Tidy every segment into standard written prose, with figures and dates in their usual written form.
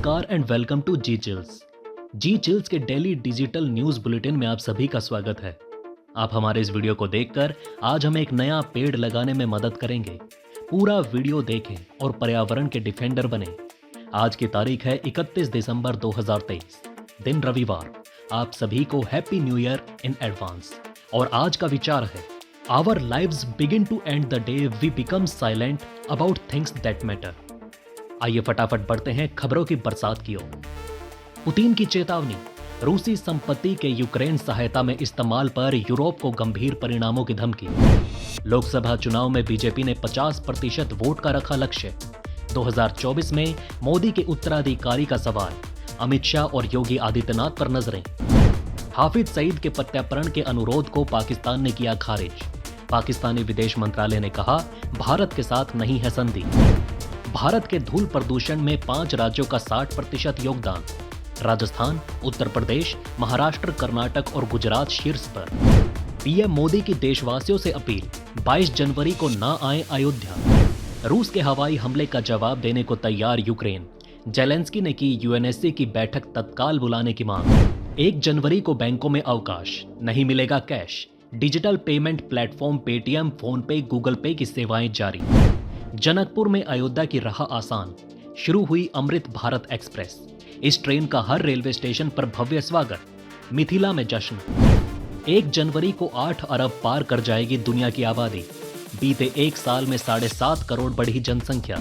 नमस्कार and welcome to Zee Chills. Zee Chills के daily digital news bulletin में आप सभी का स्वागत है। आप हमारे इस वीडियो को देखकर आज हमें एक नया पेड़ लगाने में मदद करेंगे। पूरा वीडियो देखें और पर्यावरण के डिफेंडर बने। आज की तारीख है 31 दिसंबर 2023, दिन रविवार। आप सभी को happy new year in advance. और आज का विचार है, our lives begin to end the day we become silent about things that matter. आइए फटाफट बढ़ते हैं खबरों की बरसात की ओर। पुतिन की चेतावनी, रूसी संपत्ति के यूक्रेन सहायता में इस्तेमाल पर यूरोप को गंभीर परिणामों की धमकी। लोकसभा चुनाव में बीजेपी ने 50% वोट का रखा लक्ष्य। 2024 में मोदी के उत्तराधिकारी का सवाल, अमित शाह और योगी आदित्यनाथ पर नजरें। हाफिज सईद के प्रत्यार्पण के अनुरोध को पाकिस्तान ने किया खारिज। पाकिस्तानी विदेश मंत्रालय ने कहा, भारत के साथ नहीं है संधि। भारत के धूल प्रदूषण में 5 राज्यों का 60% योगदान। राजस्थान, उत्तर प्रदेश, महाराष्ट्र, कर्नाटक और गुजरात शीर्ष पर। पीएम मोदी की देशवासियों से अपील, 22 जनवरी को ना आए अयोध्या। रूस के हवाई हमले का जवाब देने को तैयार यूक्रेन। जेलेंस्की ने की यूएनएससी की बैठक तत्काल बुलाने की मांग। 1 जनवरी को बैंकों में अवकाश, नहीं मिलेगा cash. Digital payment platform Paytm, phone पे, गूगल पे की सेवाएं जारी। जनकपुर में अयोध्या की राह आसान, शुरू हुई अमृत भारत एक्सप्रेस। इस ट्रेन का हर रेलवे स्टेशन पर भव्य स्वागत। मिथिला में जश्न। 1 जनवरी को 8 अरब पार कर जाएगी दुनिया की आबादी। बीते 1 साल में 7.5 करोड़ बढ़ी जनसंख्या।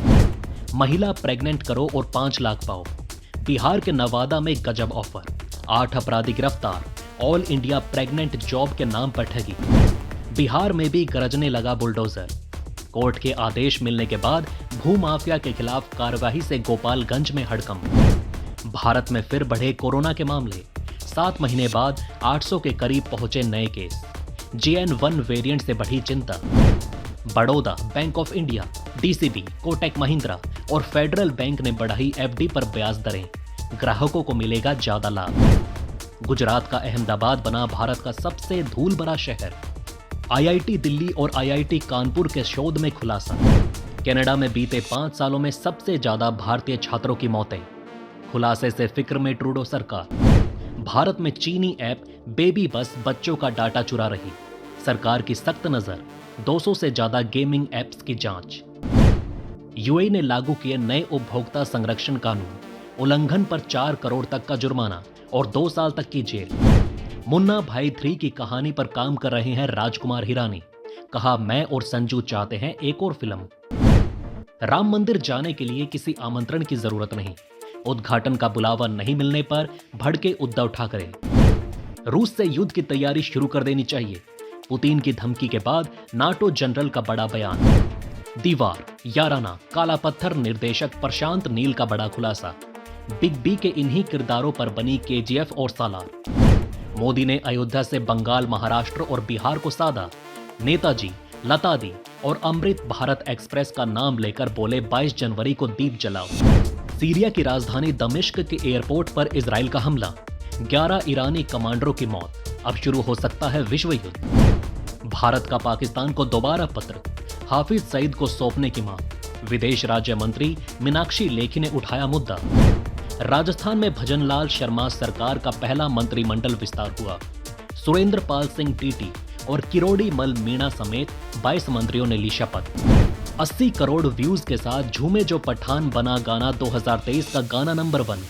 महिला प्रेग्नेंट करो और 5 लाख पाओ। बिहार के नवादा में गजब ऑफर, 8 अपराधी गिरफ्तार। ऑल इंडिया प्रेग्नेंट जॉब के नाम पर ठगी। बिहार में भी गरजने लगा बुलडोजर। कोर्ट के आदेश मिलने के बाद भूमाफिया के खिलाफ कार्रवाई से गोपालगंज में हड़कंप। भारत में फिर बढ़े कोरोना के मामले, 7 महीने बाद 800 के करीब पहुंचे नए केस। JN1 वेरिएंट से बढ़ी चिंता। Baroda, bank of India, DCB, Kotak Mahindra और फेडरल बैंक ने बढ़ाई FD पर ब्याज दरें। ग्राहकों को मिलेगा ज्यादा लाभ। गुजरात का अहमदाबाद बना भारत का सबसे धूल भरा शहर। IIT दिल्ली और IIT कानपुर के शोध में खुलासा। कनाडा में बीते 5 सालों में सबसे ज्यादा भारतीय छात्रों की मौतें। खुलासे से फिक्र में ट्रूडो सरकार। भारत में चीनी ऐप बेबी बस बच्चों का डाटा चुरा रही। सरकार की सख्त नजर, 200 से ज्यादा गेमिंग ऐप्स की जांच। UAE ने लागू किए नए उपभोक्ता संरक्षण कानून, उल्लंघन पर 4 करोड़ तक का जुर्माना और 2 साल तक की जेल। मुन्ना भाई 3 की कहानी पर काम कर रहे हैं राजकुमार हिरानी। कहा, मैं और संजू चाहते हैं एक और फिल्म। राम मंदिर जाने के लिए किसी आमंत्रण की जरूरत नहीं। उद्घाटन का बुलावा नहीं मिलने पर भड़के उद्धव ठाकरे। रूस से युद्ध की तैयारी शुरू कर देनी चाहिए। पुतिन की धमकी के बाद नाटो जनरल का बड़ा बयान। दीवार, याराना, काला पत्थर निर्देशक प्रशांत नील का बड़ा खुलासा। बिग बी के इन्हीं किरदारों पर बनी KGF और सालार। मोदी ने अयोध्या से बंगाल, महाराष्ट्र और बिहार को साधा। नेताजी, लता दी और अमृत भारत एक्सप्रेस का नाम लेकर बोले, 22 जनवरी को दीप जलाओ। सीरिया की राजधानी दमिश्क के एयरपोर्ट पर इजराइल का हमला, 11 ईरानी कमांडरों की मौत। अब शुरू हो सकता है विश्व युद्ध। भारत का पाकिस्तान को दोबारा पत्र, हाफिज सईद को सौंपने की मांग। विदेश राज्य मंत्री मीनाक्षी लेखी ने उठाया मुद्दा। राजस्थान में भजनलाल शर्मा सरकार का पहला मंत्रिमंडल विस्तार हुआ। सुरेंद्र पाल सिंह टीटी और किरोड़ी मल मीणा समेत 22 मंत्रियों ने ली शपथ। 80 करोड़ व्यूज के साथ झूमे जो पठान बना गाना 2023 का गाना नंबर 1।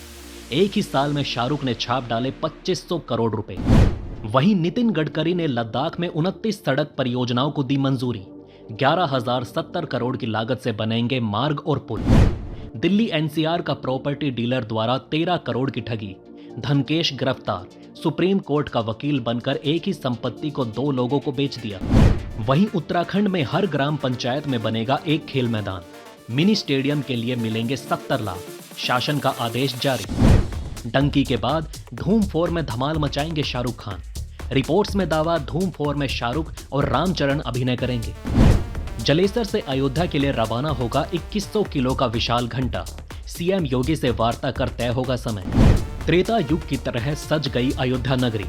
एक ही साल में शाहरुख ने छाप डाले 2500 करोड़ रुपए। वहीं नितिन गडकरी ने लद्दाख में 29 सड़क परियोजनाओं को दी मंजूरी। 11,070 करोड़ की लागत से बनेंगे मार्ग और पुल। दिल्ली NCR का प्रॉपर्टी डीलर द्वारा 13 करोड़ की ठगी। धनकेश गिरफ्तार, सुप्रीम कोर्ट का वकील बनकर एक ही संपत्ति को 2 लोगों को बेच दिया। वहीं उत्तराखंड में हर ग्राम पंचायत में बनेगा एक खेल मैदान। मिनी स्टेडियम के लिए मिलेंगे 70 लाख। शासन का आदेश जारी। डंकी के बाद धूम 4 में धमाल मचाएंगे शाहरुख खान। रिपोर्ट्स में दावा, धूम 4 में शाहरुख और रामचरण अभिनय करेंगे। जलेसर से अयोध्या के लिए रवाना होगा 2100 किलो का विशाल घंटा। CM योगी से वार्ता कर तय होगा समय। त्रेता युग की तरह सज गई अयोध्या नगरी।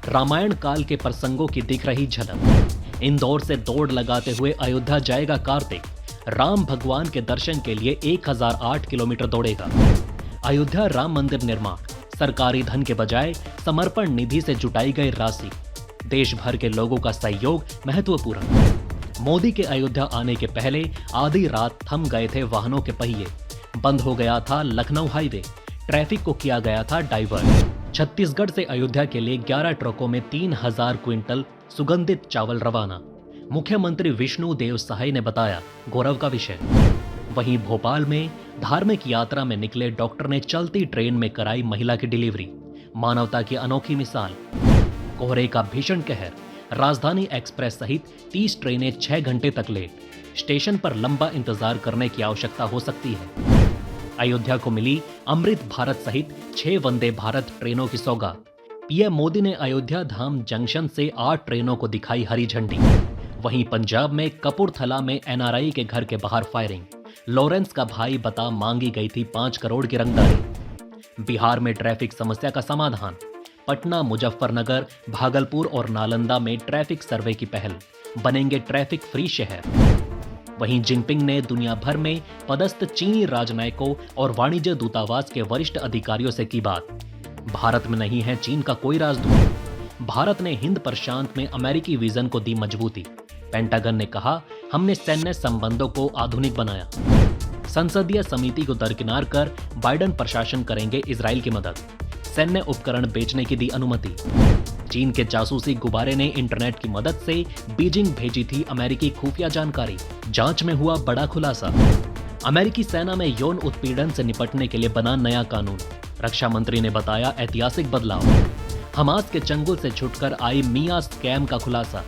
रामायण काल के प्रसंगों की दिख रही झलक। इंदौर से दौड़ लगाते हुए अयोध्या जाएगा कार्तिक। राम भगवान के दर्शन के लिए 1008 किलोमीटर दौड़ेगा। अयोध्या राम मंदिर निर्माण, सरकारी धन के बजाय समर्पण निधि से जुटाई गई राशि, देश भर के लोगों का सहयोग महत्वपूर्ण। मोदी के अयोध्या आने के पहले आधी रात थम गए थे वाहनों के पहिए, बंद हो गया था लखनऊ हाईवे, ट्रैफिक को किया गया था डाइवर्ट। छत्तीसगढ़ से अयोध्या के लिए 11 ट्रकों में 3000 क्विंटल सुगंधित चावल रवाना, मुख्यमंत्री विष्णु देव साय ने बताया गौरव का विषय। वहीं भोपाल में धार्मिक यात्रा में निकले डॉक्टर ने चलती ट्रेन में कराई महिला की डिलीवरी, मानवता की अनोखी मिसाल। कोहरे का भीषण कहर, राजधानी एक्सप्रेस सहित 30 ट्रेनें 6 घंटे तक लेट, स्टेशन पर लंबा इंतजार करने की आवश्यकता हो सकती है। अयोध्या को मिली अमृत भारत सहित 6 वंदे भारत ट्रेनों की सौगात। पीएम मोदी ने अयोध्या धाम जंक्शन से 8 ट्रेनों को दिखाई हरी झंडी। वहीं पंजाब में कपूरथला में एनआरआई के घर के बाहर फायरिंग, लॉरेंस का भाई बता मांगी गई थी 5 करोड़ की रंगदारी। बिहार में ट्रैफिक समस्या का समाधान, पटना, मुजफ्फरनगर, भागलपुर और नालंदा में ट्रैफिक सर्वे की पहल, बनेंगे ट्रैफिक फ्री शहर। वहीं जिनपिंग ने दुनिया भर में पदस्थ चीनी राजनयिकों और वाणिज्य दूतावास के वरिष्ठ अधिकारियों से की बात। भारत में नहीं है चीन का कोई राजदूत। भारत ने हिंद प्रशांत में अमेरिकी विजन को दी मजबूती। पेंटागन ने कहा, हमने सैन्य संबंधों को आधुनिक बनाया। संसदीय समिति को दरकिनार कर बाइडेन प्रशासन करेंगे इजराइल की मदद। सैन्य उपकरण बेचने की दी अनुमति। चीन के जासूसी गुब्बारे ने इंटरनेट की मदद से बीजिंग भेजी थी अमेरिकी खुफिया जानकारी। जांच में हुआ बड़ा खुलासा। अमेरिकी सेना में यौन उत्पीड़न से निपटने के लिए बना नया कानून, रक्षा मंत्री ने बताया ऐतिहासिक बदलाव। हमास के चंगुल से छुटकर आई मिया स्कैम का खुलासा,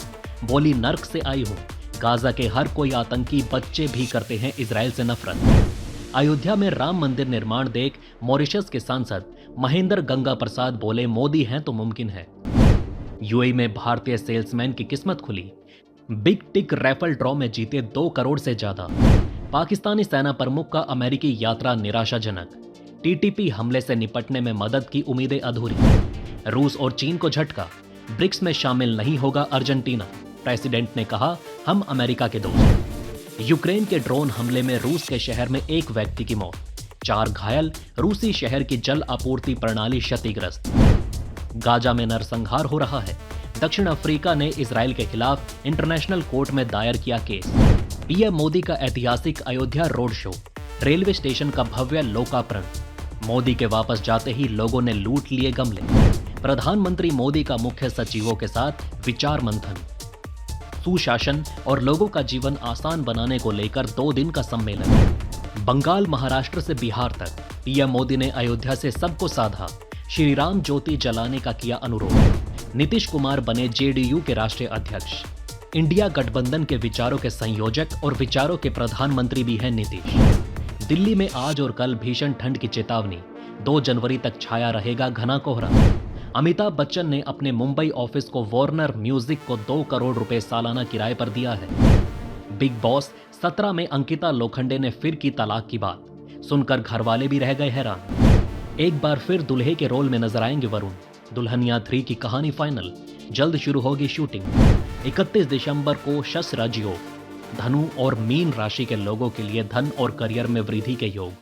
बोली नर्क से आई हूं, गाजा के हर कोई आतंकी बच्चे भी करते हैं इजराइल से नफरत। अयोध्या में राम मंदिर निर्माण देख मॉरिशस के सांसद महेंद्र गंगा प्रसाद बोले, मोदी हैं तो मुमकिन है। यूएई में भारतीय सेल्समैन की किस्मत खुली, बिग टिक रैफल ड्रॉ में जीते 2 करोड़ से ज्यादा। पाकिस्तानी सेना प्रमुख का अमेरिकी यात्रा निराशाजनक, टीटीपी हमले से निपटने में मदद की उम्मीदें अधूरी। रूस और चीन को झटका, ब्रिक्स में शामिल नहीं होगा अर्जेंटीना, प्रेसिडेंट ने कहा, हम अमेरिका के दोस्त। यूक्रेन के ड्रोन हमले में रूस के शहर में 1 व्यक्ति की मौत, 4 घायल, रूसी शहर की जल आपूर्ति प्रणाली क्षतिग्रस्त। गाजा में नरसंहार हो रहा है, दक्षिण अफ्रीका ने इजराइल के खिलाफ इंटरनेशनल कोर्ट में दायर किया केस। पीएम मोदी का ऐतिहासिक Ayodhya road show, railway station का भव्य लोकार्पण, मोदी के वापस जाते ही लोगों ने लूट लिए गमले। प्रधानमंत्री मोदी का मुख्य सचिवों के साथ विचार मंथन। सुशासन और लोगों का जीवन आसान बनाने को लेकर 2 दिन का सम्मेलन। बंगाल, महाराष्ट्र से बिहार तक पीएम मोदी ने अयोध्या से सबको साधा, श्री राम ज्योति जलाने का किया अनुरोध। नीतीश कुमार बने जेडीयू के राष्ट्रीय अध्यक्ष। इंडिया गठबंधन के विचारों के संयोजक और विचारों के प्रधानमंत्री भी हैं नीतीश। दिल्ली में आज और कल भीषण ठंड की चेतावनी, 2 जनवरी तक छाया रहेगा घना कोहरा। अमिताभ बच्चन ने अपने मुंबई ऑफिस को वार्नर म्यूजिक को 2 करोड़ रुपए सालाना किराए पर दिया है। बिग बॉस 17 में अंकिता लोखंडे ने फिर की तलाक की बात, सुनकर घरवाले भी रह गए हैरान। एक बार फिर दुल्हे के रोल में नजर आएंगे वरुण। दुल्हनिया 3 की कहानी फाइनल, जल्द शुरू होगी शूटिंग। 31 दिसंबर को शश योग, धनु और मीन राशि के लोगों के लिए धन और करियर में वृद्धि के योग।